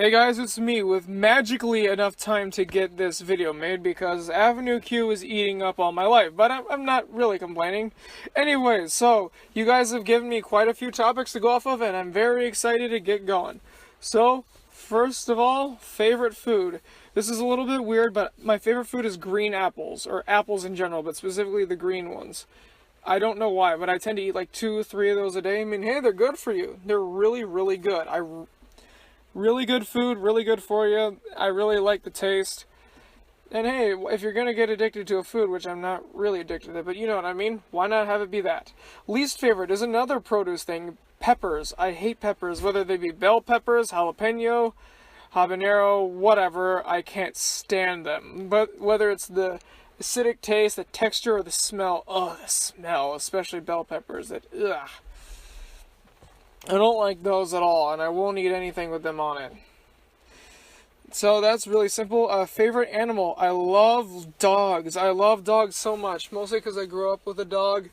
Hey guys, it's me with magically enough time to get this video made because Avenue Q is eating up all my life, but I'm not really complaining. Anyways, so you guys have given me quite a few topics to go off of and I'm very excited to get going. So, first of all, favorite food. This is a little bit weird, but my favorite food is green apples, or apples in general, but specifically the green ones. I don't know why, but I tend to eat like 2 or 3 of those a day. I mean, hey, they're good for you. They're really, really good. Really good food, really good for you. I really like the taste. And hey, if you're gonna get addicted to a food, which I'm not really addicted to, but you know what I mean, why not have it be that? Least favorite is another produce thing. Peppers. I hate peppers, whether they be bell peppers, jalapeno, habanero, whatever. I can't stand them. But whether it's the acidic taste, the texture, or the smell, the smell, especially bell peppers, ugh. I don't like those at all, and I won't eat anything with them on it. So that's really simple. Favorite animal. I love dogs. I love dogs so much, mostly because I grew up with a dog.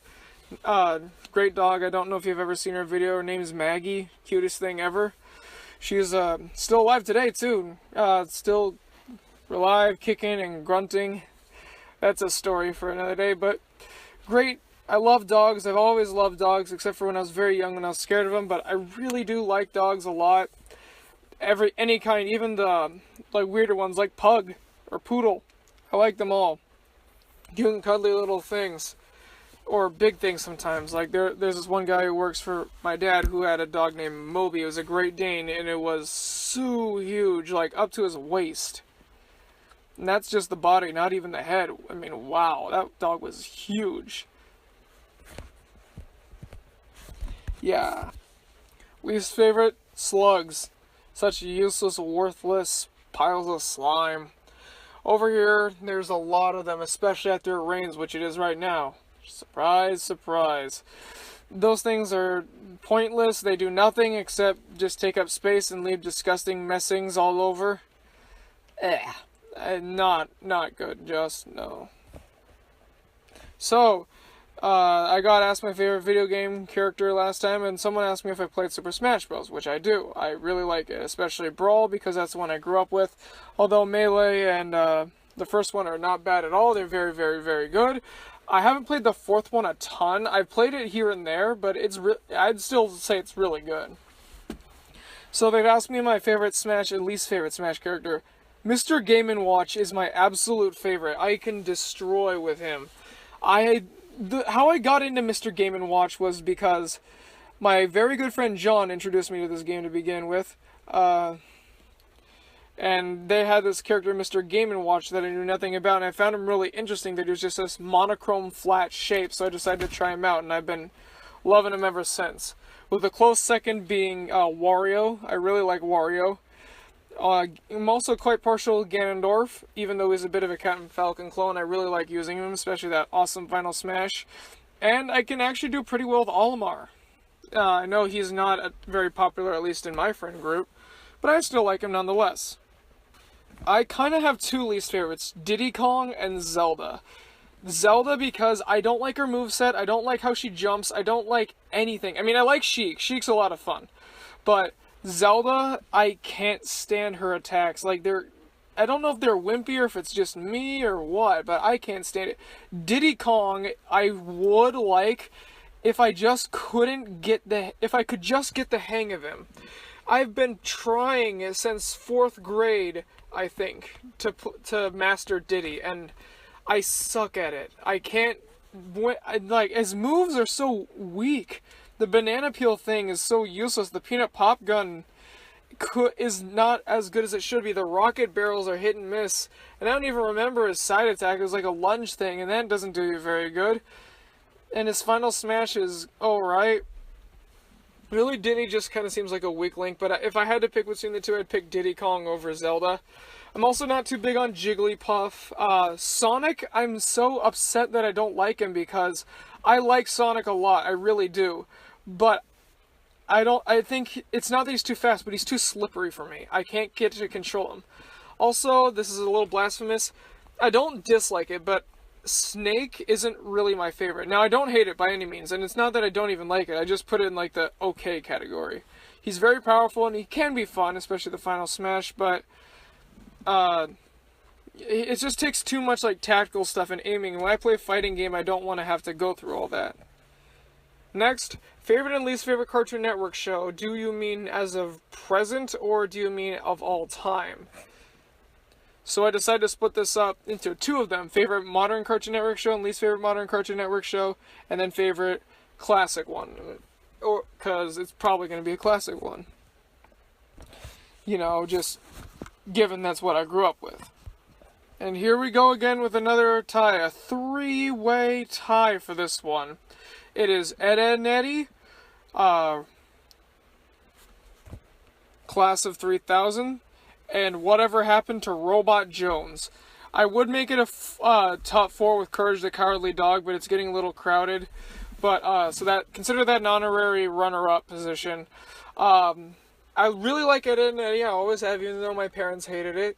Great dog. I don't know if you've ever seen her video. Her name is Maggie. Cutest thing ever. She's still alive today, too. Still alive, kicking and grunting. That's a story for another day, but great. I love dogs. I've always loved dogs, except for when I was very young and I was scared of them, but I really do like dogs a lot. Any kind, even the like weirder ones like pug or poodle. I like them all. Cute and cuddly little things. Or big things sometimes. Like there's this one guy who works for my dad who had a dog named Moby. It was a Great Dane and it was so huge, like up to his waist. And that's just the body, not even the head. I mean, wow, that dog was huge. Yeah. Least favorite? Slugs. Such useless, worthless piles of slime. Over here, there's a lot of them, especially after it rains, which it is right now. Surprise, surprise. Those things are pointless. They do nothing except just take up space and leave disgusting messings all over. Not good, just no. So, I got asked my favorite video game character last time, and someone asked me if I played Super Smash Bros., which I do. I really like it, especially Brawl, because that's the one I grew up with. Although Melee and the first one are not bad at all. They're very, very, very good. I haven't played the fourth one a ton. I've played it here and there, but I'd still say it's really good. So they've asked me my favorite Smash and least favorite Smash character. Mr. Game & Watch is my absolute favorite. I can destroy with him. How I got into Mr. Game & Watch was because my very good friend John introduced me to this game to begin with. And they had this character, Mr. Game & Watch, that I knew nothing about, and I found him really interesting that he was just this monochrome flat shape, so I decided to try him out, and I've been loving him ever since. With a close second being Wario. I really like Wario. I'm also quite partial to Ganondorf, even though he's a bit of a Captain Falcon clone. I really like using him, especially that awesome Final Smash. And I can actually do pretty well with Olimar. I know he's not very popular, at least in my friend group, but I still like him nonetheless. I kind of have 2 least favorites, Diddy Kong and Zelda. Zelda because I don't like her moveset, I don't like how she jumps, I don't like anything. I mean, I like Sheik. Sheik's a lot of fun. But Zelda, I can't stand her attacks. Like, I don't know if they're wimpy or if it's just me or what, but I can't stand it. Diddy Kong, I would like if I could just get the hang of him. I've been trying since 4th grade, I think, to master Diddy, and I suck at it. I can't, like, his moves are so weak. The banana peel thing is so useless. The peanut pop gun is not as good as it should be. The rocket barrels are hit and miss. And I don't even remember his side attack. It was like a lunge thing, and that doesn't do you very good. And his final smash is alright. Really, Diddy just kind of seems like a weak link, but if I had to pick between the two, I'd pick Diddy Kong over Zelda. I'm also not too big on Jigglypuff. Sonic, I'm so upset that I don't like him because I like Sonic a lot, I really do. But I think it's not that he's too fast, but he's too slippery for me. I can't get to control him. Also, this is a little blasphemous, I don't dislike it, but Snake isn't really my favorite. Now, I don't hate it by any means, and it's not that I don't even like it, I just put it in like the okay category. He's very powerful and he can be fun, especially the final smash, but it just takes too much like tactical stuff and aiming. And when I play a fighting game, I don't want to have to go through all that. Next, favorite and least favorite Cartoon Network show. Do you mean as of present or do you mean of all time? So I decided to split this up into two of them. Favorite modern Cartoon Network show and least favorite modern Cartoon Network show. And then favorite classic one. Or, because it's probably going to be a classic one. You know, just given that's what I grew up with. And here we go again with another tie. A three-way tie for this one. It is Ed, Edd n Eddy, Class of 3000, and Whatever Happened to Robot Jones. I would make it a top 4 with Courage the Cowardly Dog, but it's getting a little crowded. But, so that, consider that an honorary runner-up position. I really like Ed, Edd n Eddy, I always have, even though my parents hated it.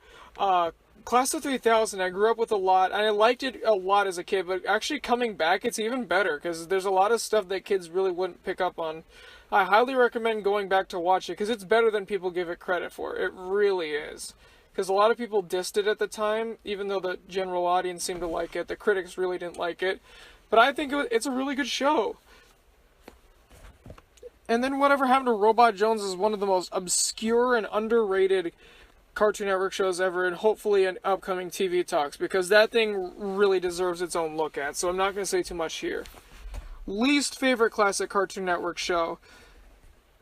Class of 3000, I grew up with a lot, and I liked it a lot as a kid, but actually coming back, it's even better, because there's a lot of stuff that kids really wouldn't pick up on. I highly recommend going back to watch it, because it's better than people give it credit for. It really is. Because a lot of people dissed it at the time, even though the general audience seemed to like it. The critics really didn't like it. But I think it's a really good show. And then Whatever Happened to Robot Jones is one of the most obscure and underrated Cartoon Network shows ever, and hopefully an upcoming TV talks, because that thing really deserves its own look at, so I'm not going to say too much here. Least favorite classic Cartoon Network show.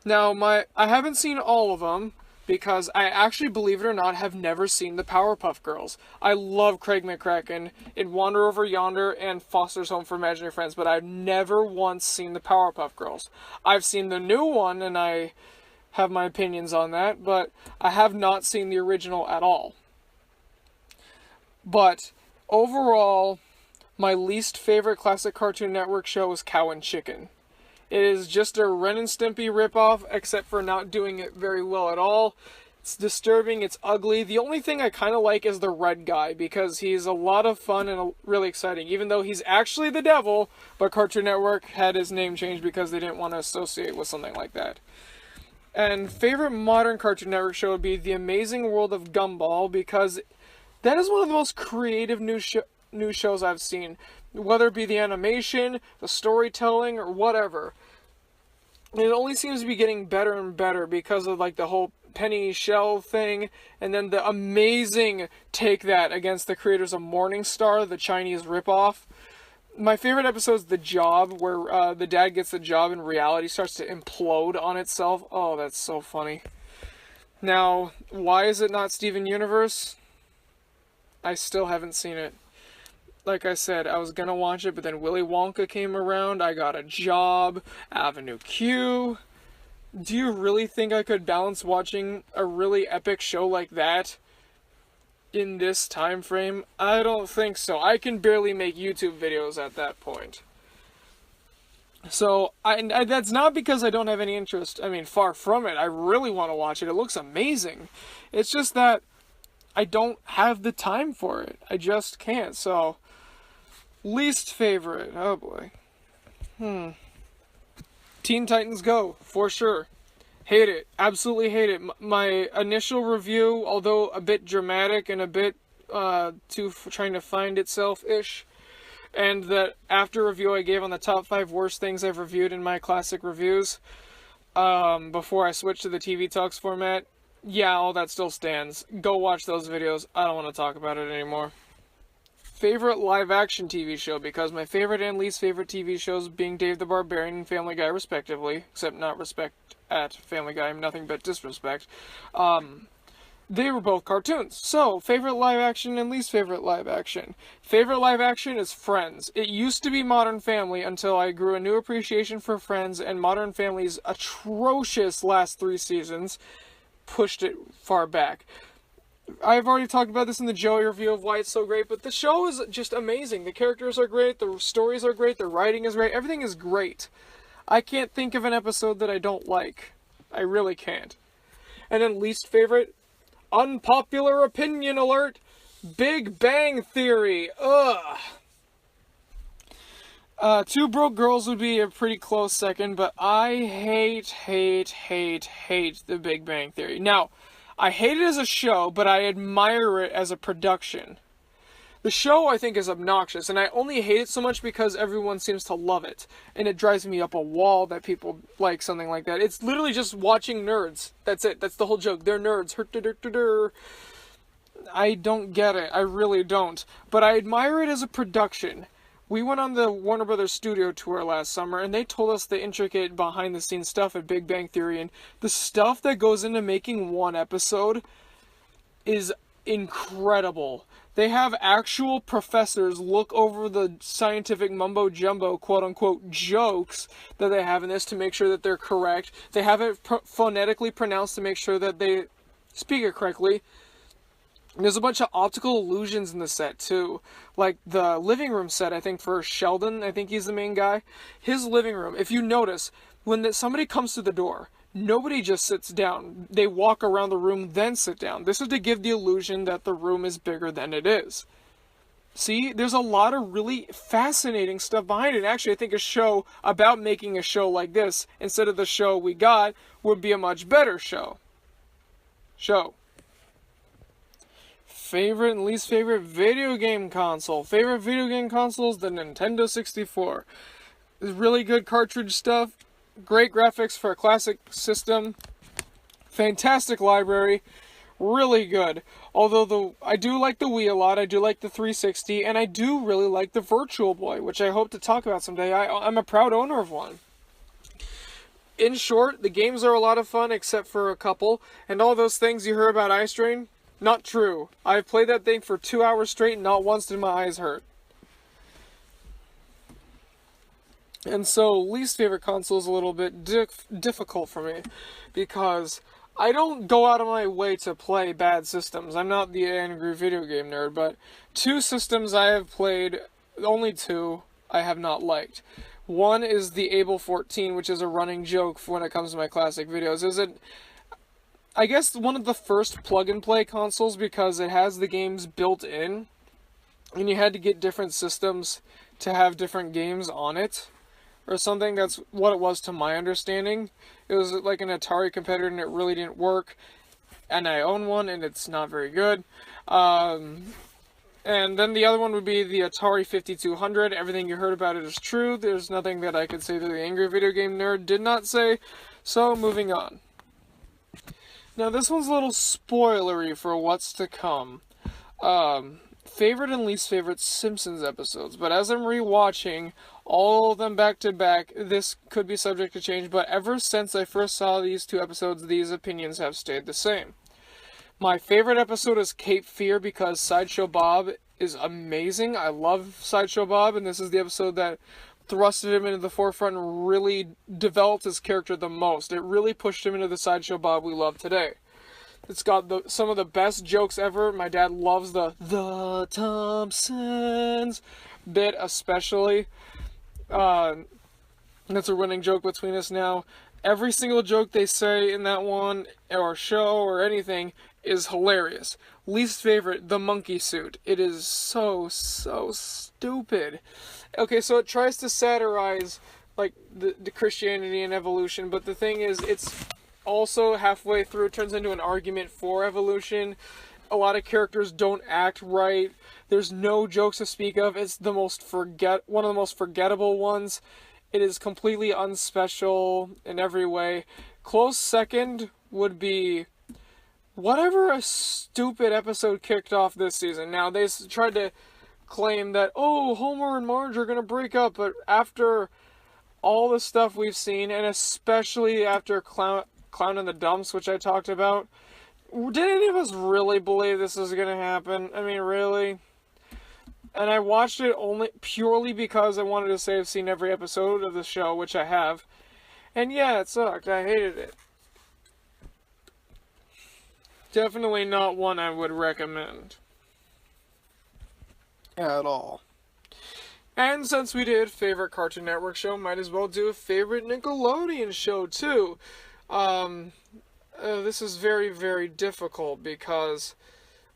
Now, I haven't seen all of them, because I actually, believe it or not, have never seen the Powerpuff Girls. I love Craig McCracken in Wander Over Yonder and Foster's Home for Imaginary Friends, but I've never once seen the Powerpuff Girls. I've seen the new one, and I have my opinions on that, but I have not seen the original at all. But overall, my least favorite classic Cartoon Network show is Cow and Chicken. It is just a Ren and Stimpy ripoff, except for not doing it very well at all. It's disturbing, it's ugly. The only thing I kind of like is the red guy, because he's a lot of fun and really exciting, even though he's actually the devil, but Cartoon Network had his name changed because they didn't want to associate with something like that. And favorite modern Cartoon Network show would be The Amazing World of Gumball, because that is one of the most creative new shows I've seen. Whether it be the animation, the storytelling, or whatever. And it only seems to be getting better and better because of like the whole penny shell thing, and then the amazing take that against the creators of Morningstar, the Chinese ripoff. My favorite episode is The Job, where the dad gets the job and reality starts to implode on itself. Oh, that's so funny. Now, why is it not Steven Universe? I still haven't seen it. Like I said, I was gonna watch it, but then Willy Wonka came around, I got a job, Avenue Q. Do you really think I could balance watching a really epic show like that in this time frame? I don't think so. I can barely make YouTube videos at that point. So, that's not because I don't have any interest. I mean, far from it. I really want to watch it. It looks amazing. It's just that I don't have the time for it. I just can't. So, least favorite. Oh boy. Teen Titans Go, for sure. Hate it. Absolutely hate it. My initial review, although a bit dramatic and a bit trying to find itself-ish, and the after review I gave on the top 5 worst things I've reviewed in my classic reviews, before I switched to the TV Talks format, yeah, all that still stands. Go watch those videos. I don't want to talk about it anymore. Favorite live-action TV show, because my favorite and least favorite TV shows being Dave the Barbarian and Family Guy, respectively, except not respect at Family Guy, nothing but disrespect, they were both cartoons. So, favorite live-action and least favorite live-action. Favorite live-action is Friends. It used to be Modern Family until I grew a new appreciation for Friends, and Modern Family's atrocious last 3 seasons pushed it far back. I've already talked about this in the Joey review of why it's so great, but the show is just amazing. The characters are great, the stories are great, the writing is great, everything is great. I can't think of an episode that I don't like. I really can't. And then least favorite, unpopular opinion alert, Big Bang Theory. Ugh. Two Broke Girls would be a pretty close second, but I hate The Big Bang Theory. Now, I hate it as a show, but I admire it as a production. The show, I think, is obnoxious, and I only hate it so much because everyone seems to love it. And it drives me up a wall that people like something like that. It's literally just watching nerds. That's it. That's the whole joke. They're nerds. I don't get it. I really don't. But I admire it as a production. We went on the Warner Brothers studio tour last summer, and they told us the intricate behind-the-scenes stuff at Big Bang Theory, and the stuff that goes into making one episode is incredible. They have actual professors look over the scientific mumbo-jumbo, quote-unquote, jokes that they have in this to make sure that they're correct. They have it phonetically pronounced to make sure that they speak it correctly. And there's a bunch of optical illusions in the set, too. Like the living room set, I think, for Sheldon, I think he's the main guy. His living room, if you notice, when somebody comes to the door, nobody just sits down. They walk around the room, then sit down. This is to give the illusion that the room is bigger than it is. See, there's a lot of really fascinating stuff behind it. Actually, I think a show about making a show like this, instead of the show we got, would be a much better show. Favorite and least favorite video game console. Favorite video game console is the Nintendo 64. It's really good cartridge stuff. Great graphics for a classic system. Fantastic library. Really good. Although I do like the Wii a lot. I do like the 360. And I do really like the Virtual Boy, which I hope to talk about someday. I'm a proud owner of one. In short, the games are a lot of fun except for a couple. And all those things you heard about Eye Strain, not true. I've played that thing for 2 hours straight and not once did my eyes hurt. And so, least favorite console is a little bit difficult for me, because I don't go out of my way to play bad systems. I'm not the angry video game nerd, but two systems I have played, only two, I have not liked. One is the Able 14, which is a running joke when it comes to my classic videos. I guess one of the first plug-and-play consoles because it has the games built in, and you had to get different systems to have different games on it, or something. That's what it was to my understanding. It was like an Atari competitor, and it really didn't work, and I own one, and it's not very good. And then the other one would be the Atari 5200. Everything you heard about it is true. There's nothing that I could say that the angry video game nerd did not say, so moving on. Now, this one's a little spoilery for what's to come. Favorite and least favorite Simpsons episodes. But as I'm rewatching all of them back to back, this could be subject to change. But ever since I first saw these two episodes, these opinions have stayed the same. My favorite episode is Cape Fear because Sideshow Bob is amazing. I love Sideshow Bob, and this is the episode that thrusted him into the forefront and really developed his character the most. It really pushed him into the Sideshow Bob we love today. It's got some of the best jokes ever. My dad loves the Thompsons bit especially. That's a running joke between us now. Every single joke they say in that one, or show, or anything, is hilarious. Least favorite, the monkey suit. It is so stupid. Okay, so it tries to satirize, like, the Christianity and evolution, but the thing is, it's also halfway through, it turns into an argument for evolution. A lot of characters don't act right. There's no jokes to speak of. It's the most one of the most forgettable ones. It is completely unspecial in every way. Close second would be whatever a stupid episode kicked off this season. Now, they tried to claim that, oh, Homer and Marge are going to break up, but after all the stuff we've seen, and especially after Clown in the Dumps, which I talked about, did any of us really believe this was going to happen? I mean, really? And I watched it only purely because I wanted to say I've seen every episode of the show, which I have. And yeah, it sucked. I hated it. Definitely not one I would recommend. At all. And since we did favorite Cartoon Network show, might as well do a favorite Nickelodeon show too. This is very, very difficult because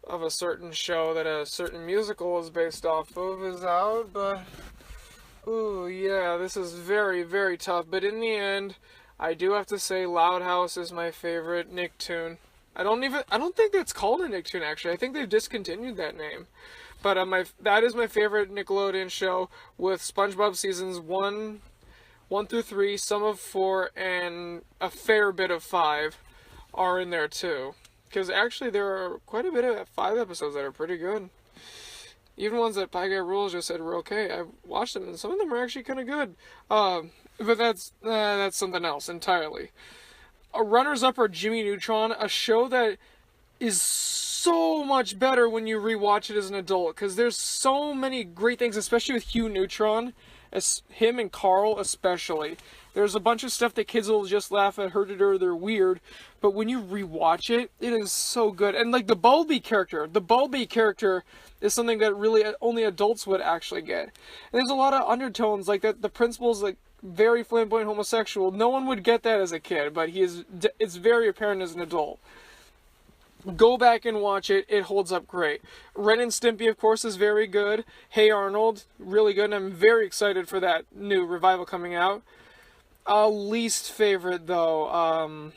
of a certain show that a certain musical is based off of is out, but Ooh, yeah, this is very, very tough. But in the end, I do have to say Loud House is my favorite Nicktoon. I don't think it's called a Nicktoon, actually. I think they've discontinued that name. But that is my favorite Nickelodeon show, with SpongeBob seasons 1 through 3, some of 4, and a fair bit of 5 are in there too. Because actually there are quite a bit of 5 episodes that are pretty good. Even ones that Pie Guy Rules just said were okay. I've watched them and some of them are actually kind of good. But that's something else entirely. Runners-up are Jimmy Neutron, a show that is so much better when you rewatch it as an adult, because there's so many great things, especially with Hugh Neutron, as him and Carl especially. There's a bunch of stuff that kids will just laugh at, hurt it, or they're weird, but when you rewatch it, it is so good. And like the Bulby character is something that really only adults would actually get. And there's a lot of undertones, like that the principal's like very flamboyant homosexual. No one would get that as a kid, but it's very apparent as an adult. Go back and watch it. It holds up great. Ren and Stimpy, of course, is very good. Hey Arnold, really good. And I'm very excited for that new revival coming out. Least favorite, though.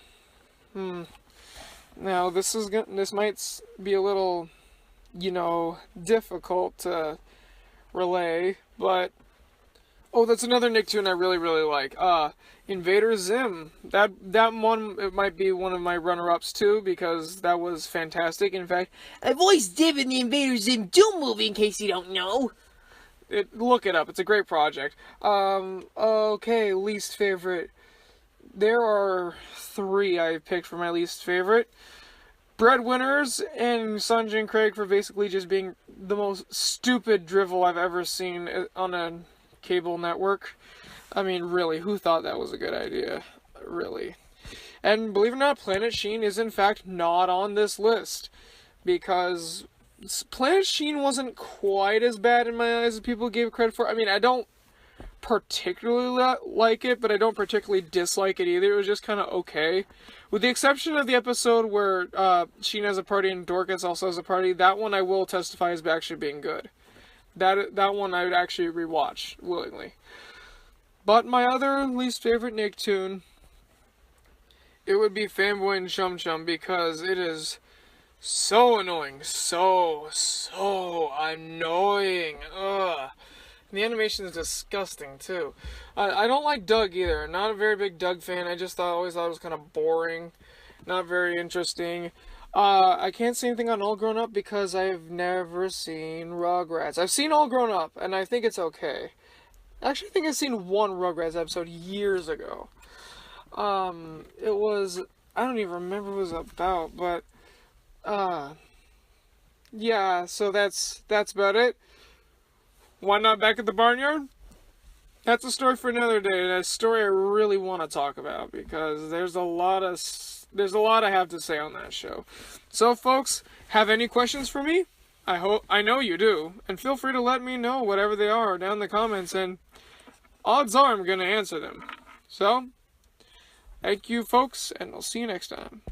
Now, this might be a little, difficult to relay, but... Oh, that's another Nicktoon I really, really like. Invader Zim. That one, it might be one of my runner-ups too, because that was fantastic. In fact, I voiced Dib in the Invader Zim 2 movie, in case you don't know. Look it up. It's a great project. Okay, least favorite. There are 3 I picked for my least favorite. Breadwinners and Sanjay and Craig for basically just being the most stupid drivel I've ever seen on a cable network. I mean, really, who thought that was a good idea? Really. And believe it or not, Planet Sheen is in fact not on this list, because Planet Sheen wasn't quite as bad in my eyes as people gave credit for. I mean, I don't particularly like it, but I don't particularly dislike it either. It was just kind of okay. With the exception of the episode where Sheen has a party and Dorcas also has a party, that one I will testify as actually being good. That one I would actually rewatch willingly. But my other least favorite Nicktoon, it would be Fanboy and Chum Chum, because it is so annoying. So annoying. Ugh. And the animation is disgusting, too. I don't like Doug either. Not a very big Doug fan. I just always thought it was kind of boring. Not very interesting. I can't say anything on All Grown Up because I've never seen Rugrats. I've seen All Grown Up, and I think it's okay. Actually, I think I've seen one Rugrats episode years ago. It was... I don't even remember what it was about, but... yeah, so that's about it. Why not Back at the Barnyard? That's a story for another day, and a story I really want to talk about, because there's a lot I have to say on that show. So, folks, have any questions for me? I know you do, and feel free to let me know whatever they are down in the comments, and odds are I'm going to answer them. So, thank you, folks, and I'll see you next time.